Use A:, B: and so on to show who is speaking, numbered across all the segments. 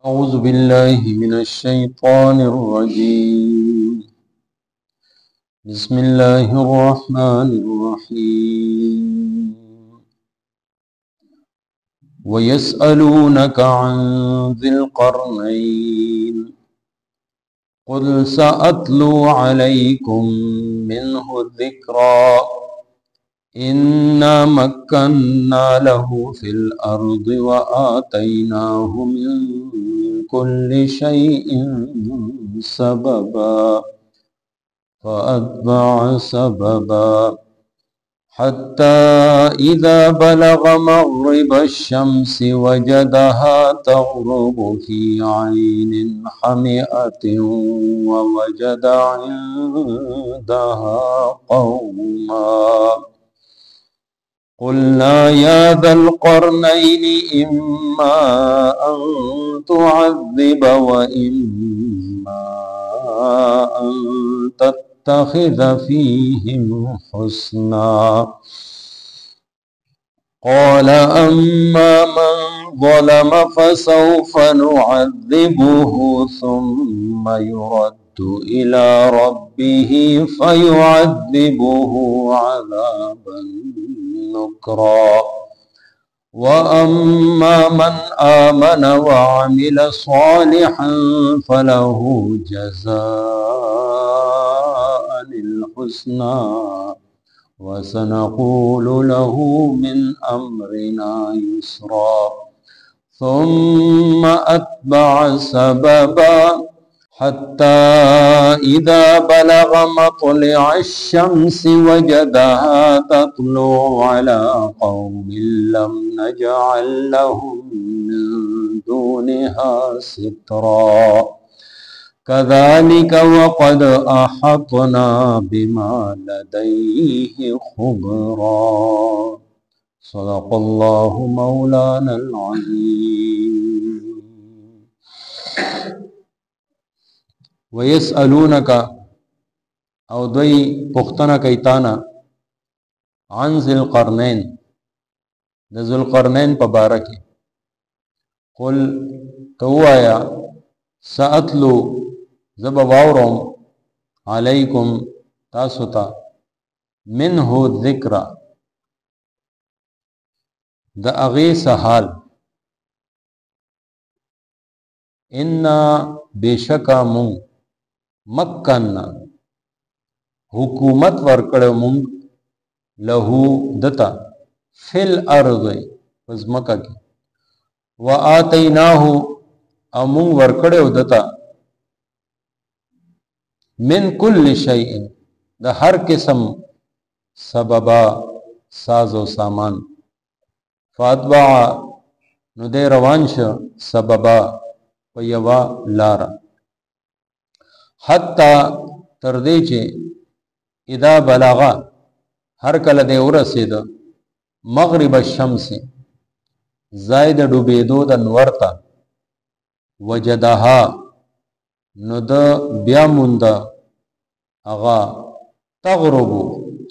A: أعوذ بالله من الشيطان الرجيم. بسم الله الرحمن الرحيم. ويسألونك عن ذي القرنين قل سأتلو عليكم منه ذكرا إنا مكنا له في الأرض وآتيناه من كل شيء سببا فأتبع سببا حتى إذا بلغ مغرب الشمس وجدها تغرب في عين حمئة ووجد عندها قوما قلنا يا ذا القرنين إما أن تعذب وإما أن تتخذ فيهم حسنا قال أما من ظلم فسوف نعذبه ثم يرد إلى ربه فيعذبه عذابا نكرا وأما من آمن وعمل صالحا فله جزاء الحسنى وسنقول له من أمرنا يسرا ثم أتبع سببا حتى إذا بلغ مطلع الشمس وجدها تطلع على قوم لم نجعل لهم من دونها سترا كذلك وقد أحطنا بما لديه خبرا صدق الله مولانا العظيم. ويسألونك او دوی پختنه کوي تانا عن ذی القرنین د ذی القرنین په باره کې قل توایا سأتلو زب واورم علیکم تاسو ته منه ذکر د اغه سحال ان بشکا مون مکنا حکومت ورکړو مونږ له دتا فل ارض پس مکه کې واتیناه امون ورکړو دتا من کل شیء د هر قسم سببا ساز و سامان فاتبع نو دې روان شه سببا په یوا لارا حتی تر دې چې اذا بلغا هر کله دې ورسید مغرب الشمس زائد ډوبېدو د نور ته وجدها نو د بیا مونږ اغا تغرب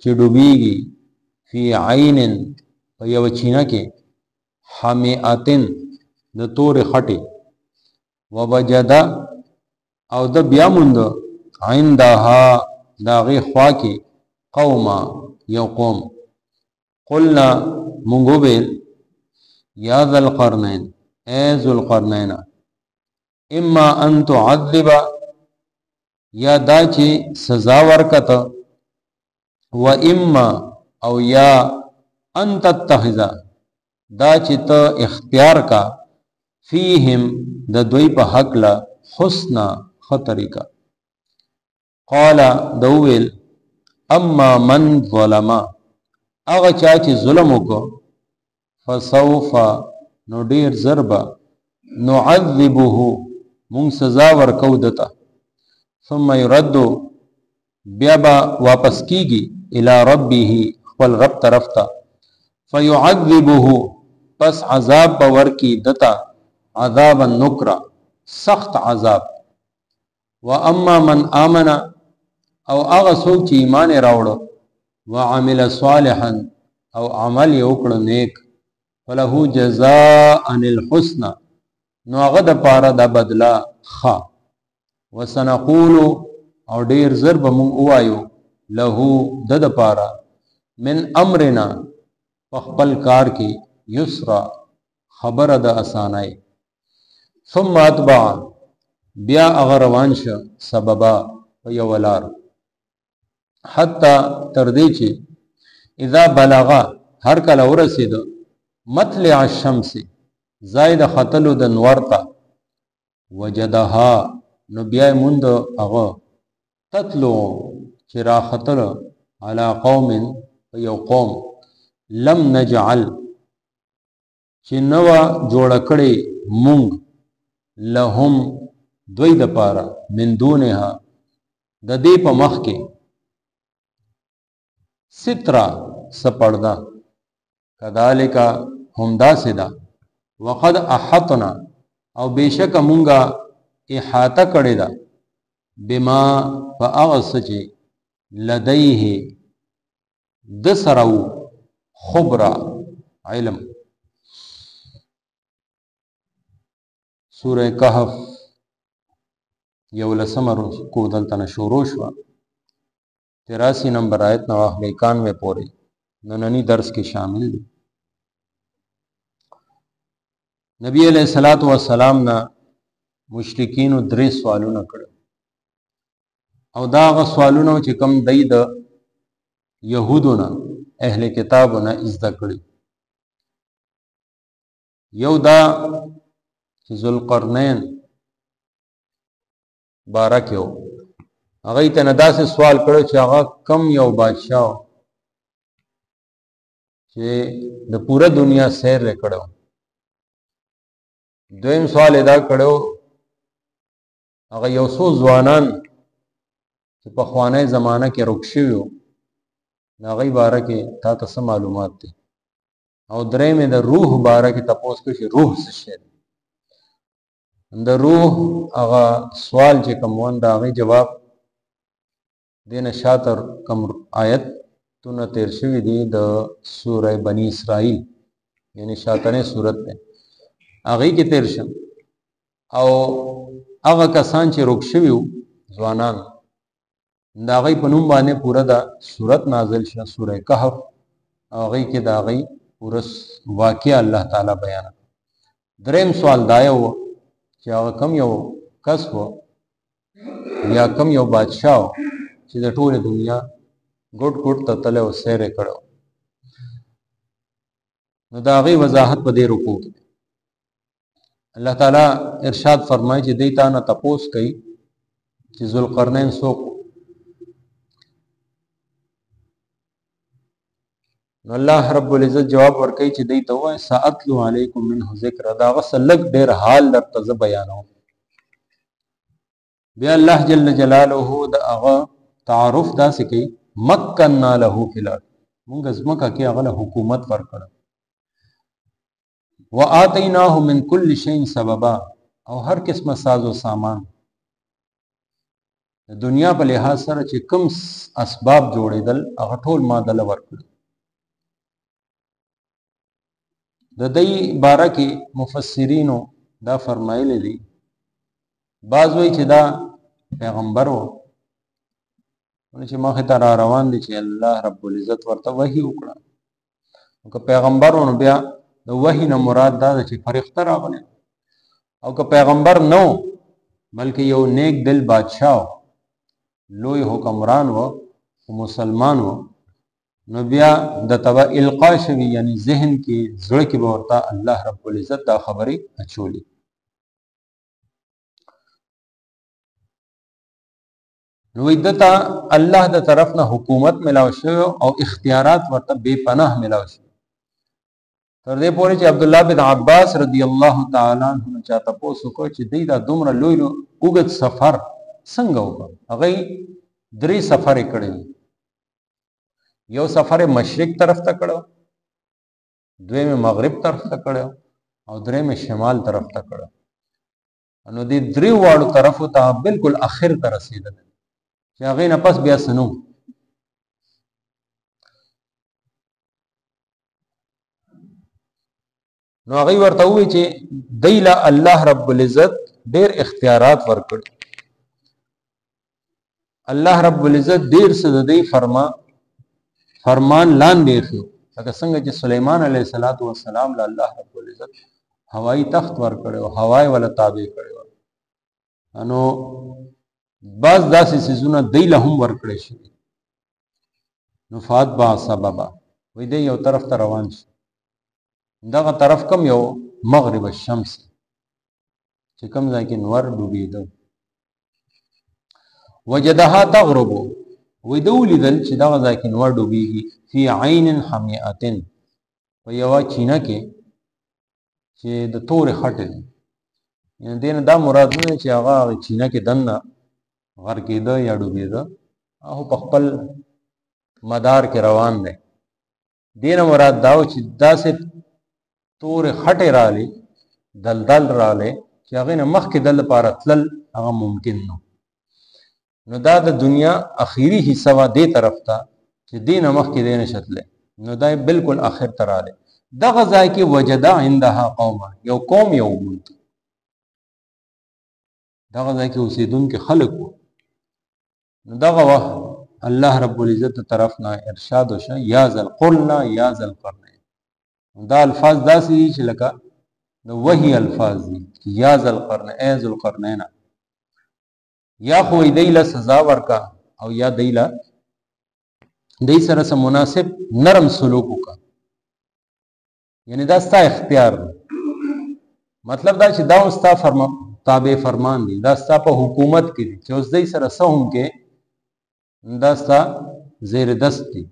A: چې ډوبېږي فی عین په یو چینه کې حمیاتن د تور خټې ووجد او د بیا مونږ عندها داغه خوا کې قوما یو قوم قلنا مونږ ویل یا ذا القرنین ای ذو القرنین اما ان تعذب یا دا چې سزا ورکته و اما او یا ان تتخذ دا چې ته اختیار کا فیهم د دوی په حق لا حسنا خطریکا قال دویل اما من ظلم اغه چا چې ظلم وکړو فسوف نو ډیر ضربا نعذبه مون سزا ورکو دتا ثم يرد بیا با واپس کیږي الی ربه خپل رب طرف ته فيعذبه پس عذاب باور کی دتا عذاب النکرا سخت عذاب واما من آمن او هغه څوک چې ایمان راوړو وعمل صالحا او عمل وکړ نیک فله جزاء الحسنى نو هغه د پاره د بدلا خا وسنقول او ډیر زر به مونږ وایو له د پاره من امرنا په خپل کار کې یسرا خبره د اسانای ثم اتبع بیا هغه روان شه سببا په یو لار حتی تر دې چې اذا بلغا هر کله ورسید مطلع الشمس زائد خطلو د نور ته وجدها نو بیا مند هغه تطلو چې را خطل علی قوم یو قوم لم نجعل چې نو جوړ کړي مونږ لهم دوی د پاره من دونها د دې په مخ کې سترا سپړدا کذالک هم داسدا وقد احطنا او بیشک مونږه احاطه کړی دا بما فاغسج لديه د سرو خبره علم سوره کهف یو لسمر کو دلته شروع شو 83 نمبر آیت نو 91 پورې نننی درس کې شامل دي نبی علیہ الصلوۃ والسلام نا مشرکین درې سوالونه کړل او دا غ سوالونه چې کم دای د يهودونه اهل کتابونه زده کړی یو دا چې ذوالقرنین بارک یو هغه ته نداسه سوال کړو چې هغه کم یو بادشاہ چې د پوره دنیا سیر کړو دویم سوال ادا کړو هغه یو څو ځوانان چې په خوانه زمانہ کې رکشیو هغه باره کې تاسو څه معلومات دي او درې مې د روح باره کې تاسو کې روح څه شي د روح هغه سوال چې کوم دا هغه جواب دینه شاطر کوم آیت تونه تیر شوی دی د سوره بنی اسرائیل یعنی شاطرنه سورت ده هغه کې تیر شم او هغه کسان چې رک شویو ځوانان دا غي په نوم باندې پورا دا سورت نازل شه سوره کهف هغه کې دا غي پورا واقعا الله تعالی بیان دریم سوال دایو چې هغه کم یو کس وو یا کم یو بادشاہ چې د ټوله دنیا ګډ ګډ ته تله او سیر کړو نو دا غي وضاحت په دې رکوع کې الله تعالی ارشاد فرمایي چې دیتا نه تپوس کوي چې ذوالقرنین څوک نو الله رب العزت جواب ورکړي چې دیتا وای ساتلو علیکم منه ذکر دا غسلک ډیر حال درته بیانو بیا الله جل جلاله دا هغه تعارف دا سکی مکننا له فی الارض مونږ زمکه کې هغه حکومت ورکړ وآتیناه من کل شیء سببا او هر قسمه ساز او سامان د دنیا په لحاظ سره چې کوم اسباب جوړېدل هغه ټول ما دل ورکړ د دې باره کې مفسرینو دا فرمایلی دي بعض وی چې دا پیغمبر وو چې مخه ته را روان دي چې الله رب العزت ورته وحی وکړه او که پیغمبرونو بیا د وحی نه مراد دا چې فرښتہ راغلی او که پیغمبر نو بلکې یو نیک دل بادشاہ لوی حکمران و مسلمان و نو بیا د تبع القا شوی یعنی ذهن کې زړه کې به ورته الله رب العزت دا خبرې اچولې نو دتا الله د طرف نه حکومت ملاو شو او اختیارات ورته بے پناه ملاو شو تر دې پورې چې عبد الله بن عباس رضی الله تعالی عنہ چاته پوسو کو چې دی دا دومره لوی اوږد سفر څنګه وکړ هغه درې سفر کړي یو سفر مشرق طرف ته کړو دویم مغرب طرف ته کړو او دریم شمال طرف ته کړو نو دې درې واړو طرفو ته بالکل اخر ته رسیدل چې هغه نه پس بیا سنو نو هغه ورته وی چې دیله الله رب العزت ډیر اختیارات ورکړ الله رب العزت ډیر څه د دې فرمان لاندې شو لکه څنګه چې سليمان عليه السلام له الله رب العزت هوایی تخت ورکړو هوای ولا تابع کړو انو بعض داسې سيزونه دیله هم ورکړي شي نو فات با سببا وې دی یو طرف ته روان شي دغه طرف کم یو مغرب الشمس چې کوم ځای کې نور ډوبېده وجدها تغرب وې دولی دل چې دغه ځای کې نور ډوبېږي فی عین حمیئه په یو چینه کې چې د تورې خټې یعنی دین دا مراد نه چې هغه چینه کې دنه غر کېده یا ډوبېده او په خپل مدار کې روان دی دین مراد دا چې داسې تورې خټې رالی دلدل رالی چې هغې نه مخکې دل لپاره تلل هغه ممکن نو دا د دنیا اخیری حصہ وا دې طرف ته چې دې نه مخکې دې نشه تللی نو دا بالکل آخر ته رالی دغه ځای کې وجدا عندها قوما یو قوم یو وموند دغه ځای کې اوسېدونکي خلک وو نو دغه وخت الله رب العزت طرف نه ارشاد وشو یا ذل قلنا یا ذل قرنین دا الفاظ داسې دي چې لکه د وحی الفاظ دي یا ذل قرنین ای ذل قرنین یا خو دی له سزا ورکا او یا دی له دی سره سم مناسب نرم سلوک وکا یعنی دا ستا اختیار مطلب دا چې دا ستا تابع فرمان دي دا ستا په حکومت کې دي چې اوس دی سره سهم کې دا ستا زیر دست دي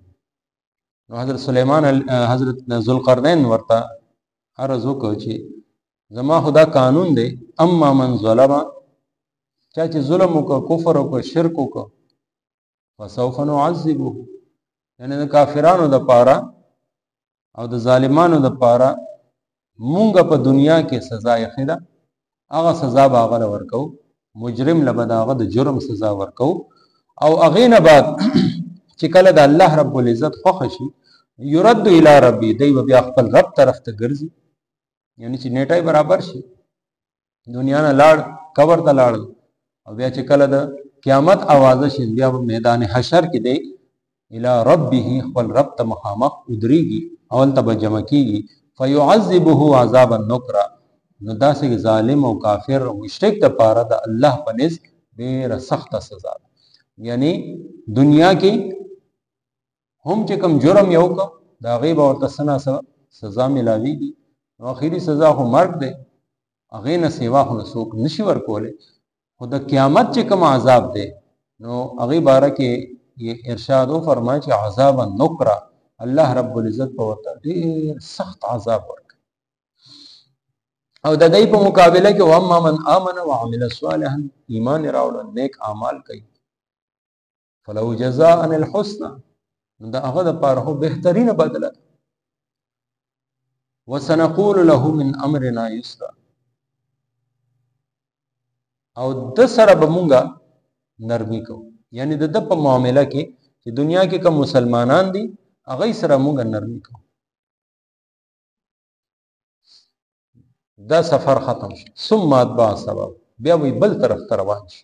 A: نو حضرت سلیمان حضرت ذوالقرنین ورته عرض وکړ چې زما خدا قانون دی اما من ظلم چا چې ظلم وکړ کفر وکړ شرک وکړ فسوف نعذبه یعنی د کافرانو د پاره او د ظالمانو د پاره مونږ په دنیا کې سزا یې خدا هغه سزا به هغه ورکو مجرم لبد هغه د جرم سزا ورکو او هغه نه بعد چې کله د الله رب العزت خوښ شي يرد الى ربي دی بیا خپل رب طرف ته ګرځي یعنی چې نیټای برابر شي دنیا نه لاړ قبر ته لاړ او بیا چې کله د قیامت आवाज شي بیا په میدان حشر کې دی الى ربه خپل رب ته مخامخ ودرېږي اول ته جمع کیږي فيعذبه عذابا نكرا نو داسې ظالم او کافر او مشرک ته پاره د الله په نس ډېر سخت سزا یعنی دنیا کې هم چې کوم جرم یو کو دا غیب او تسنا سزا ملاویږي نو اخیری سزا خو مرګ دی هغه نه سیوا خو نسوک نشي ورکوله خو د قیامت چې کوم عذاب دی نو هغه باره کې یہ ارشاد و فرمایي چې عذاب النکرا الله رب العزت په ورته ډېر سخت عذاب ورکړي او د دې په مقابله کې واما من امن وعمل صالحا ایمان راوړ نیک اعمال کوي فلو جزاء الحسنى دا هغه د پاره بهترینه بدله وسنقول له من امرنا يسرا او د سره به مونږه نرمي کو یعنی د په معاملې کې چې دنیا کې کوم مسلمانان دي هغه سره مونږه نرمي کو دا سفر ختم شي ثم اتبع سبب بیا وی بل طرف ته روان شي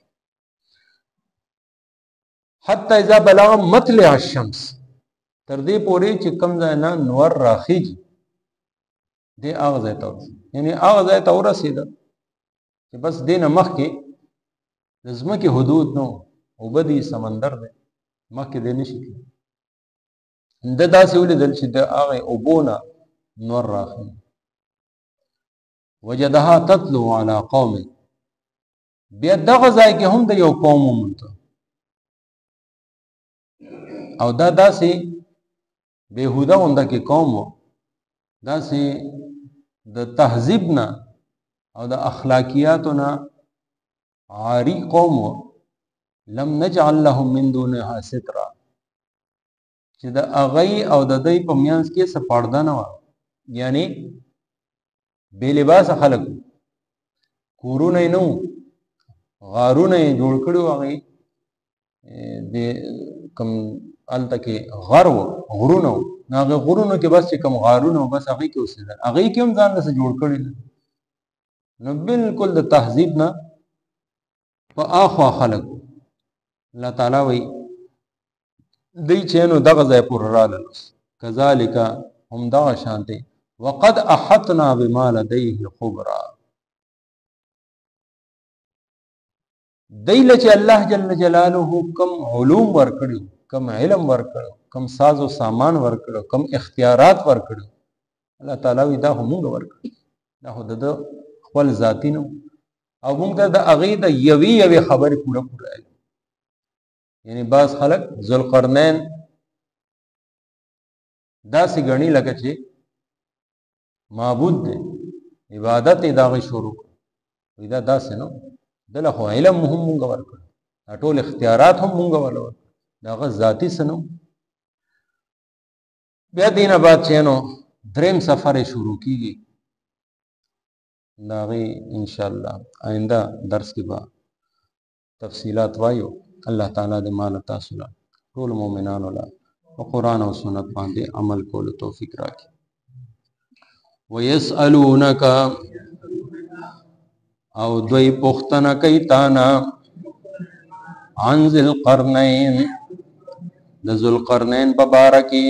A: حتی اذا بلغ مطلع الشمس تر دې پورې چې کوم ځای نه نور راخیږي دې هغه ځای ته یعنی هغه ځای ته ورسېده چې بس دې نه مخکې د ځمکې حدود نو اوبه دي سمندر دی مخکې دې نشي تللی د داسې ولیدل چې د هغې اوبو نه نور راخي وجدها تتلو على قوم بیا دغه ځای کې هم د یو قوم ومونده او دا داسې بېهوده غونده کې قوم و داسې د تهذیب نه او د اخلاقیاتو نه عاری قوم و لم نجعل لهم من دونها سترا چې د هغې او د دوی په میانځ کې څه پرده نه وه یعنی بې لباسه خلک کورونه یې نه وو غارونه یې جوړ کړي وو هغې د کوم الته کې غرو غرونو هغه غرونو کې بس چې کوم غارونو بس هغه کې اوسېدل هغه کې هم ځان له جوړ کړی نو بالکل د تهذیب نه په اخوا خلق الله تعالی وی دی چینو دغه ځای پر رااله کذالک هم دغه شانته وقد احطنا بما لديه خبرا دیل چې الله جل جلاله کم علوم ورکړو کم علم ورکړو کم ساز او سامان ورکړو کم اختیارات ورکړو الله تعالی وی دا هم ورکړو دا خو د خپل ذاتی نو او موږ ته د هغې د یوې خبرې پوره علم یعنی بعض خلک ذوالقرنین داسې ګڼي لکه چې معبود دی عبادت یې د هغې شروع وي دا داسې نو دله خو علم هم موږ ورکړو دا ټول اختیارات هم موږ وله ورکړو د هغه ذاتي څه نو بیا دې نه بعد چې نو دریم سفر یې شروع کېږي داغی انشاءاللہ آئندہ درس کے بعد تفصیلات وایو اللہ تعالیٰ دے مال تاسو لا ټول مومنانو لا قرآن او سنت باندې عمل کولو توفیق راکړي ويسألونک او دوی پختنه کوي تانا عن ذی القرنین د ذوالقرنین په باره کې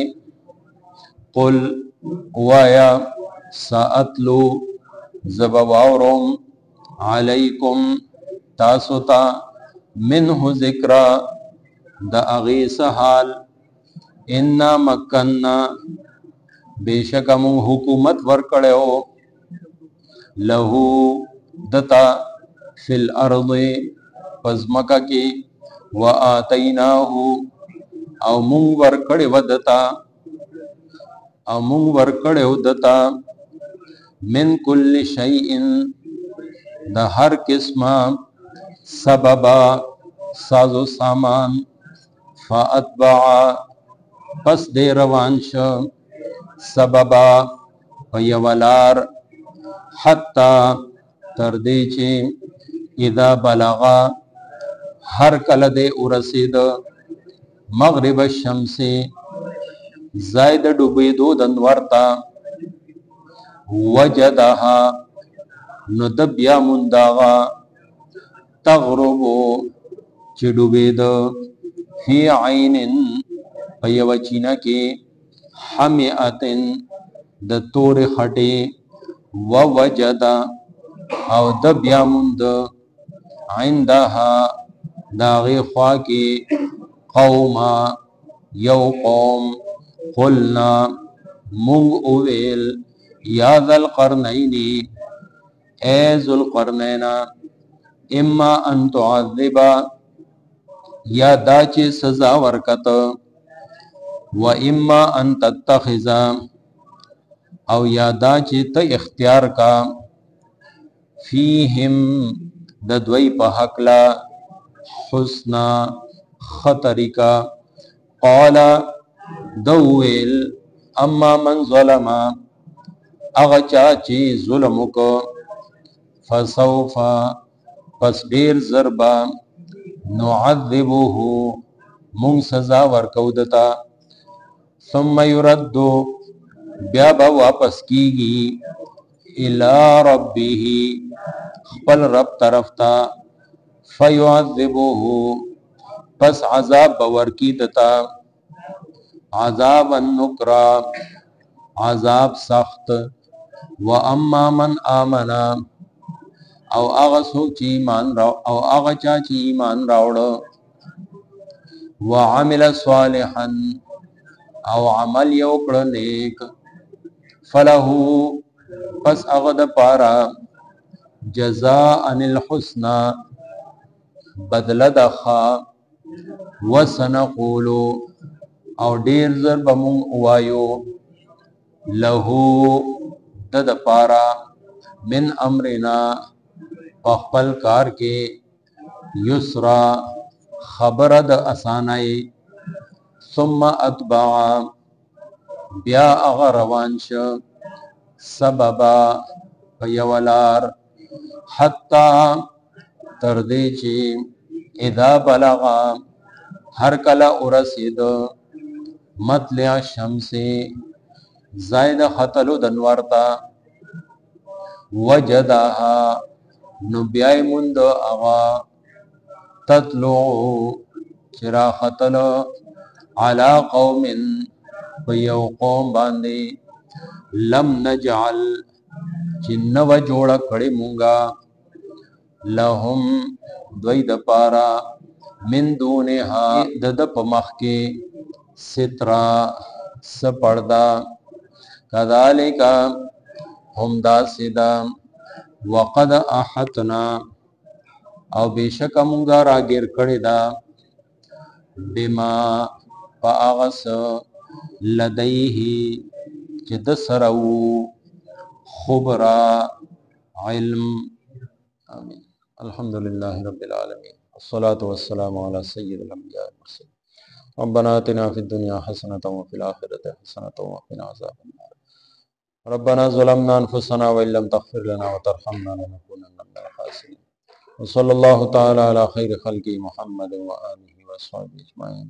A: قل وایا ساتلو زبواورم علیکم تاسوتا منه ذکر دا اغیس حال انا مکننا بیشکم حکومت ورکڑیو لہو دتا فی الارض پزمکا کی و آتیناہو او مونگ ورکڑیو دتا من کل شیئن دا ہر قسم سببا سازو سامان فاتبعا پس دے روانش سببا پیولار حتی تردیچے اذا بلغا ہر کل دے ارسید مغرب الشمس زائد ڈوبیدو دنورتا وجدها ندبیا منداغا تغربو چڈوبید فی عین پیوچینا کی حمیعتن د تور خٹی ووجد او دبیا مند عندها داغی خوا کی قوما یو قوم قلنا منگ اویل یا ذا القرنین اے ذو القرنین اما ان تعذبا یا دا چې سزا ورکت و اما ان تتخذا او یا دا چې ته اختیار کا فیهم د دوی په حق لا حسنا خطریکا قال دویل اما من ظلم اغا چاچی ظلم کو فسوفا پس دیر ضربا نعذبه مون سزا ورکو دتا ثم یردو بیا با واپس کیگی الى ربه خپل رب طرف تا فیعذبه پس عذاب باورکی دتا عذاب النکرا عذاب سخت و اما من آمنا او آغا سوچ ایمان راو او آغا چاچی ایمان راوڑا و عمل صالحا او عمل یوکڑ نیک فلہو پس اغد پارا جزاء الحسنى بدل دخا وسنقولو او دیر ضرب من وایو لہو دد پارا من امرنا پخپل کار کے یسرا خبر د اسانائی ثم اتبع بیا اغروانش سببا پیولار حتی تردیچی اذا بلغا ہر کلا ارسید مطلع الشمس زائد خطلو دنور تا وجدها نو بیای مند اغا تطلع چرا خطل علا قوم پیو قوم باندی لم نجعل چنو جوڑا کڑی مونگا لهم دوی د پارا من دونها د پمخ کې سترا سپړدا کذالک هم داسدا وقد احتنا او بیشک مونږه راګیر کړی دا بما فاغس لديه چې د سرو خبرا علم. آمين. الحمد لله رب العالمين والصلاة والسلام على سيد الأنبياء والمرسلين. ربنا آتنا في الدنيا حسنة وفي الآخرة حسنة وقنا عذاب النار. ربنا ظلمنا أنفسنا وإن لم تغفر لنا وترحمنا لنكونن من الخاسرين. وصلى الله تعالى على خير خلقه محمد وآله وصحبه أجمعين.